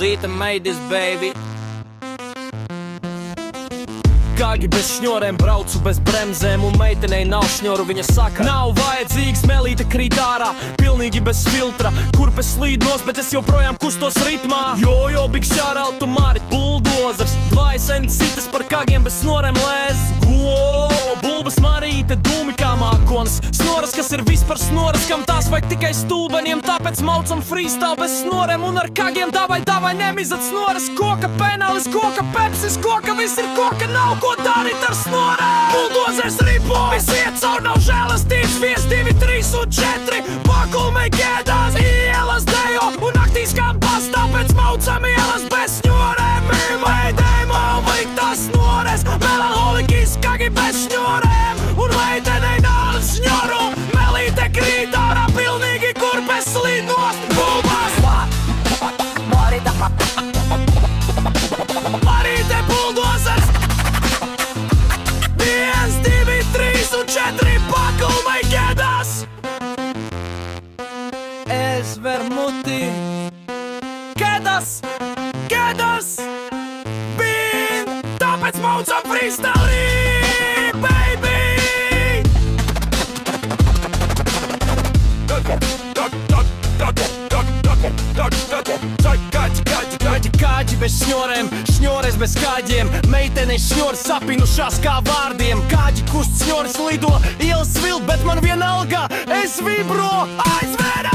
Zita made this baby. Kāgi bez šņorēm braucu bez bremzēm un meitenei nav šņoru, viņa saka nav vajadzīgs, melīte krīt ārā, pilnīgi bez filtra, kurpes slīd nos, bet es joprojām kustos ritmā. Jo, big shoutout tu Mārit buldozers, dvaisens citas par kāgiem bez snorēm lēs. Bulbas Marīte dūmi kā mākonis, snoras, kas ir vispār snoras, kam tās vajag tikai stulbeniem, tāpēc maucam freestyle bez snorēm un ar kāgiem davai nemizat snoras, koka penālis, koka pepsis, koka viss ir koka, nav ko darīt ar snorēm. Buldozers ripo, viss iet caur, nav žēlastības, 1, 2, 3 un 4, pakulmei ķēdās, ielas dejo un naktīs kā pas, tāpēc maucam ielas bez snorēm. Meidēm liktās snores, melanholikas kāgi bez šņorēm, un meitenei nav šņoru, melīte krīt ārā, pilnīgi kurpes slīd nost, bulbas. Marīte buldozers, 1, 2, 3 un 4, pakulmei ķēdās. Es vermuti, ķēdās, tāpēc maucam freestyle, baby! Kāģi bez šņorēm, šņores bez kāģiem, meitenei šņori sapinušās kā vārdiem. Kāģi kust šņoris lido, ielas vilk, bet man vienalga, es vibro, aizver,